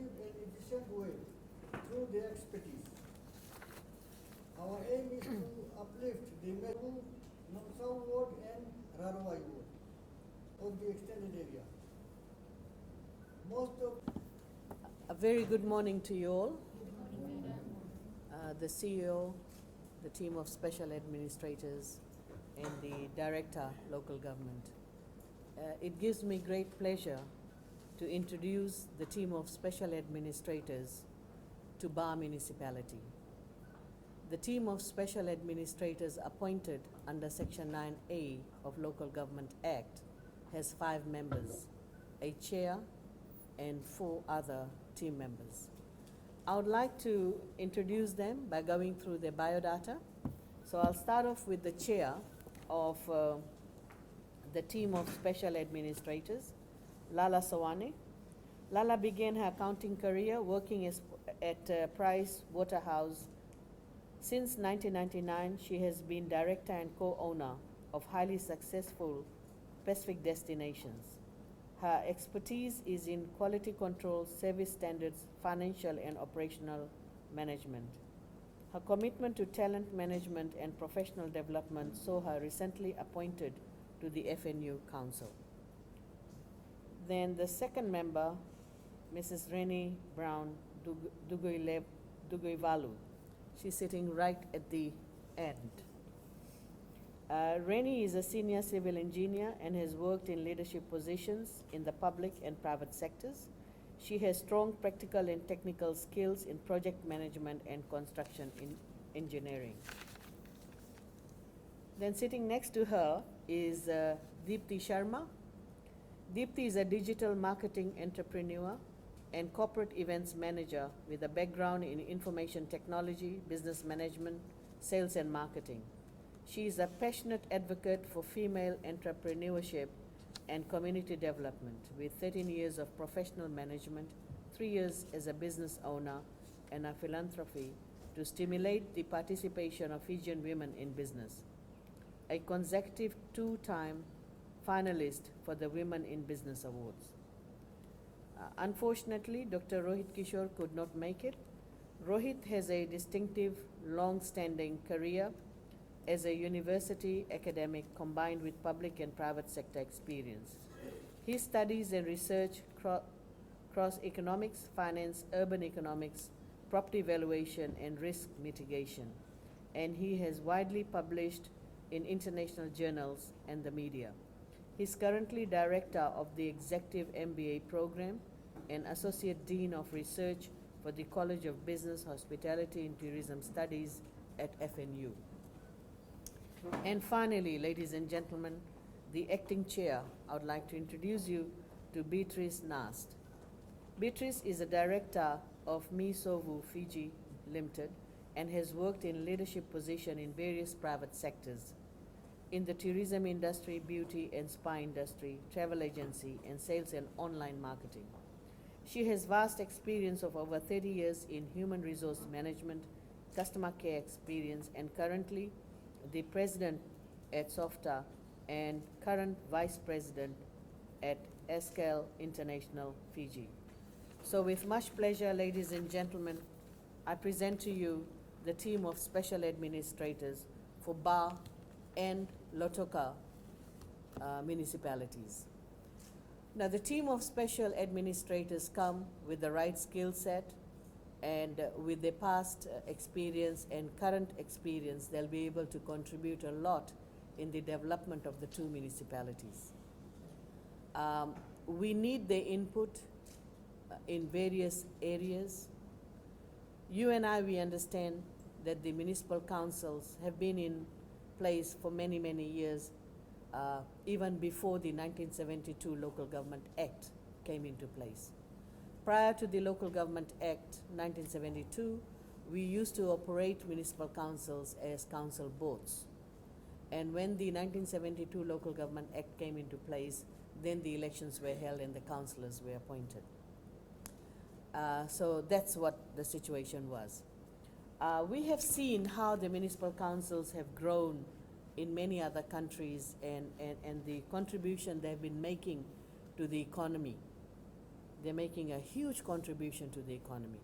effective and efficient way through their expertise. Our aim is to uplift the Nomsau ward and Rarawai ward of the extended area. A very good morning to you all. The CEO, the team of special administrators, and the Director, Local Government. It gives me great pleasure to introduce the team of special administrators to Ba Municipality. The team of special administrators appointed under Section 9A of Local Government Act has 5 members, a chair, and 4 other team members. I would like to introduce them by going through their biodata. So I'll start off with the chair of the team of special administrators, Lala Sawane. Lala began her accounting career working at Price Waterhouse. Since 1999, she has been director and co-owner of highly successful Pacific destinations. Her expertise is in quality control, service standards, financial and operational management. Her commitment to talent management and professional development saw her recently appointed to the FNU Council. Then the second member, Mrs. Rennie Brown Duguivalu. She's sitting right at the end. Rennie is a senior civil engineer and has worked in leadership positions in the public and private sectors. She has strong practical and technical skills in project management and construction engineering. Then sitting next to her is Deepthi Sharma. Deepthi is a digital marketing entrepreneur and corporate events manager with a background in information technology, business management, sales and marketing. She is a passionate advocate for female entrepreneurship and community development with 13 years of professional management, 3 years as a business owner, and a philanthropy to stimulate the participation of Fijian women in business. A consecutive 2-time finalist for the Women in Business Awards. Unfortunately, Dr. Rohit Kishore could not make it. Rohit has a distinctive, long-standing career as a university academic combined with public and private sector experience. His studies and research cross economics, finance, urban economics, property valuation, and risk mitigation. And he has widely published in international journals and the media. He's currently director of the Executive MBA program and Associate Dean of Research for the College of Business, Hospitality and Tourism Studies at FNU. And finally, ladies and gentlemen, the acting chair, I would like to introduce you to Beatrice Nast. Beatrice is a director of Misovu Fiji Limited and has worked in leadership position in various private sectors in the tourism industry, beauty and spa industry, travel agency, and sales and online marketing. She has vast experience of over 30 years in human resource management, customer care experience, and currently the president at SOFTA and current vice president at SCAL International Fiji. So with much pleasure, ladies and gentlemen, I present to you the team of special administrators for Ba and Lautoka municipalities. Now, the team of special administrators come with the right skill set, and with their past experience and current experience, they'll be able to contribute a lot in the development of the 2 municipalities. We need their input in various areas. You and I, we understand that the municipal councils have been in place for many, many years, even before the 1972 Local Government Act came into place. Prior to the Local Government Act 1972, we used to operate municipal councils as council boards. And when the 1972 Local Government Act came into place, then the elections were held and the councillors were appointed. So that's what the situation was. We have seen how the municipal councils have grown in many other countries and the contribution they've been making to the economy. They're making a huge contribution to the economy.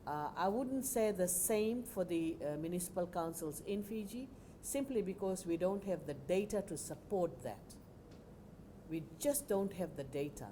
I wouldn't say the same for the municipal councils in Fiji, simply because we don't have the data to support that. We just don't have the data.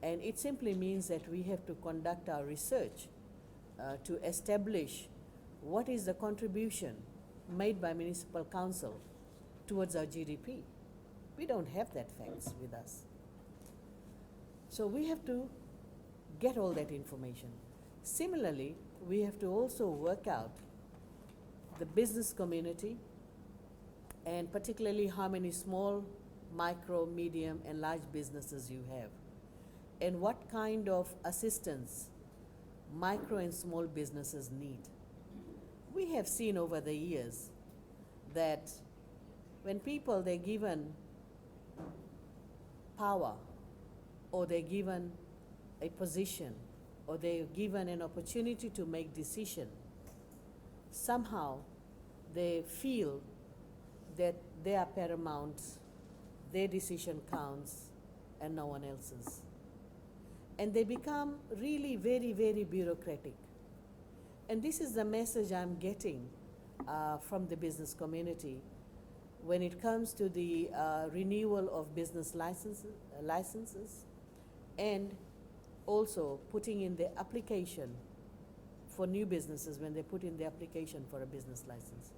And it simply means that we have to conduct our research to establish what is the contribution made by municipal council towards our GDP. We don't have that facts with us. So we have to get all that information. Similarly, we have to also work out the business community, and particularly how many small, micro, medium, and large businesses you have, and what kind of assistance micro and small businesses need. We have seen over the years that when people, they're given power, or they're given a position, or they're given an opportunity to make decision, somehow they feel that they are paramount, their decision counts, and no one else's. And they become really very, very bureaucratic. And this is the message I'm getting from the business community when it comes to the renewal of business licenses, and also putting in the application for new businesses. When they put in the application for a business license,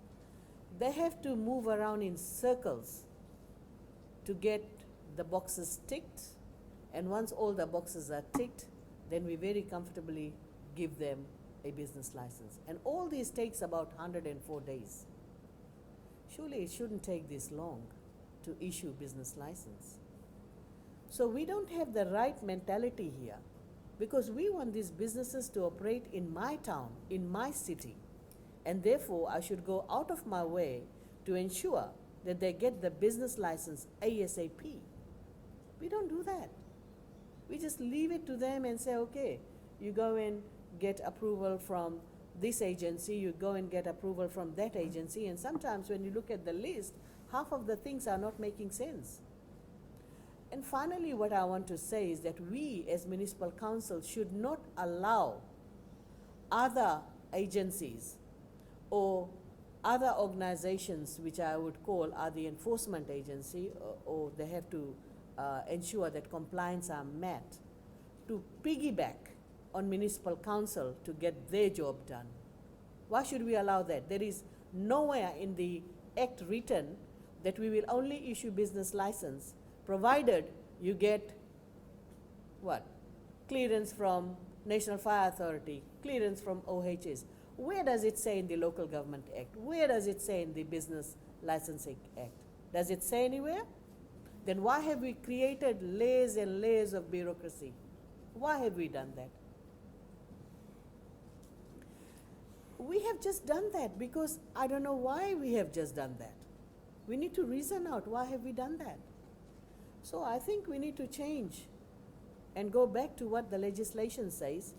they have to move around in circles to get the boxes ticked, and once all the boxes are ticked, then we very comfortably give them a business license. And all this takes about 104 days. Surely it shouldn't take this long to issue business license. So we don't have the right mentality here, because we want these businesses to operate in my town, in my city, and therefore I should go out of my way to ensure that they get the business license ASAP. We don't do that. We just leave it to them and say, okay, you go and get approval from this agency, you go and get approval from that agency, and sometimes when you look at the list, half of the things are not making sense. And finally, what I want to say is that we as municipal council should not allow other agencies or other organizations, which I would call are the enforcement agency, or they have to ensure that compliance are met, to piggyback on municipal council to get their job done. Why should we allow that? There is nowhere in the act written that we will only issue business license provided you get what? Clearance from National Fire Authority, clearance from OHS. Where does it say in the Local Government Act? Where does it say in the Business Licensing Act? Does it say anywhere? Then why have we created layers and layers of bureaucracy? Why have we done that? We have just done that because I don't know why we have just done that. We need to reason out why have we done that. So I think we need to change and go back to what the legislation says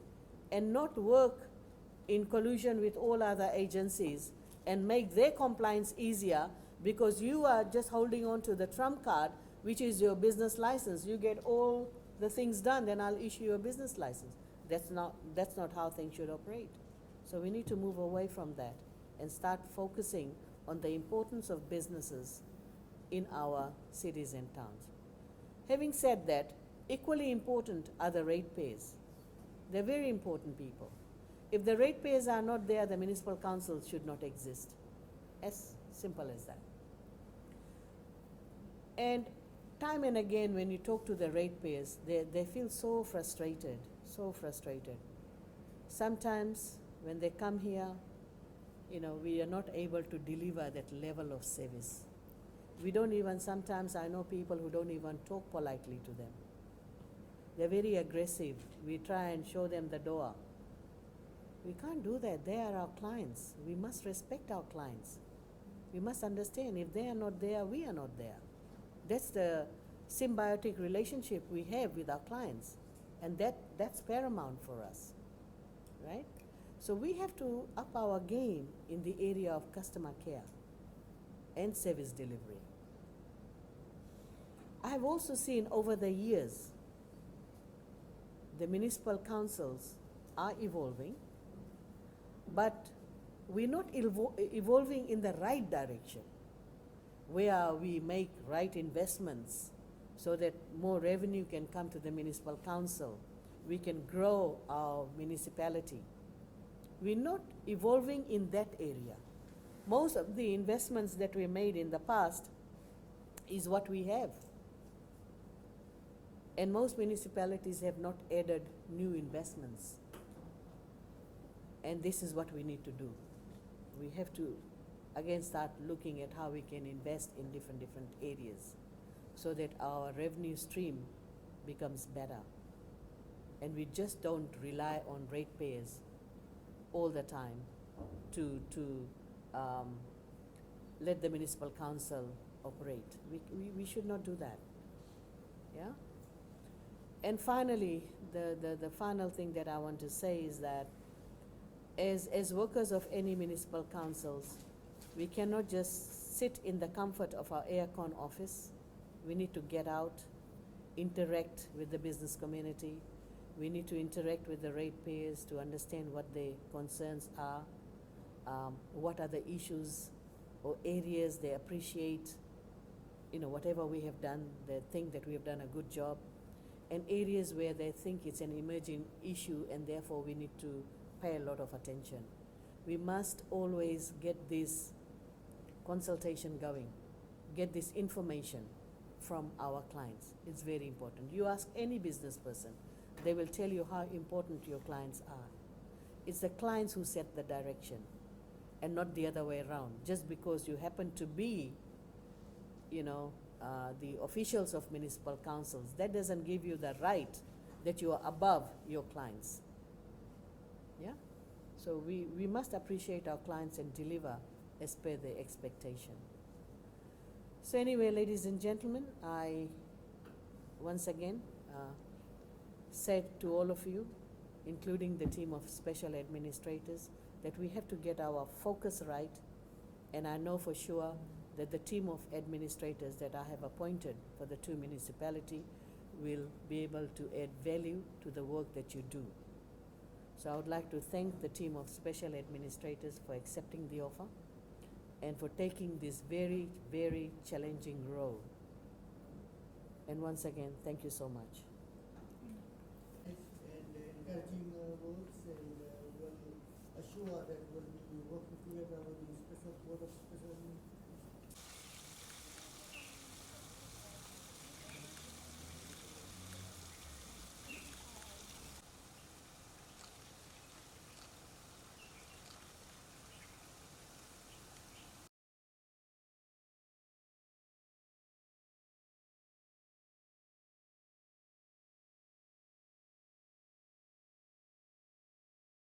and not work in collusion with all other agencies and make their compliance easier because you are just holding on to the trump card, which is your business license. You get all the things done, then I'll issue you a business license. That's not how things should operate. So we need to move away from that and start focusing on the importance of businesses in our cities and towns. Having said that, equally important are the ratepayers. They're very important people. If the ratepayers are not there, the municipal council should not exist. As simple as that. And time and again, when you talk to the ratepayers, they feel so frustrated, so frustrated. Sometimes when they come here, we are not able to deliver that level of service. We don't even, sometimes I know people who don't even talk politely to them. They're very aggressive. We try and show them the door. We can't do that. They are our clients. We must respect our clients. We must understand if they are not there, we are not there. That's the symbiotic relationship we have with our clients. And that's paramount for us, right? So we have to up our game in the area of customer care and service delivery. I have also seen over the years the municipal councils are evolving, but we're not evolving in the right direction, where we make right investments so that more revenue can come to the municipal council. We can grow our municipality. We're not evolving in that area. Most of the investments that we made in the past is what we have. And most municipalities have not added new investments. And this is what we need to do. We have to, again, start looking at how we can invest in different areas so that our revenue stream becomes better. And we just don't rely on ratepayers all the time to let the municipal council operate. We should not do that. Yeah? And finally, the final thing that I want to say is that as workers of any municipal councils, we cannot just sit in the comfort of our aircon office. We need to get out, interact with the business community. We need to interact with the ratepayers to understand what their concerns are, what are the issues or areas they appreciate, whatever we have done, they think that we have done a good job, and areas where they think it's an emerging issue and therefore we need to pay a lot of attention. We must always get this consultation going, get this information from our clients. It's very important. You ask any business person, they will tell you how important your clients are. It's the clients who set the direction and not the other way around. Just because you happen to be, the officials of municipal councils, that doesn't give you the right that you are above your clients. Yeah? So we must appreciate our clients and deliver as per their expectation. So anyway, ladies and gentlemen, I once again said to all of you, including the team of special administrators, that we have to get our focus right, and I know for sure that the team of administrators that I have appointed for the two municipalities will be able to add value to the work that you do. So I would like to thank the team of special administrators for accepting the offer and for taking this very, very challenging role. And once again, thank you so much. And encouraging words, and will assure that we'll be working together with the Board of Special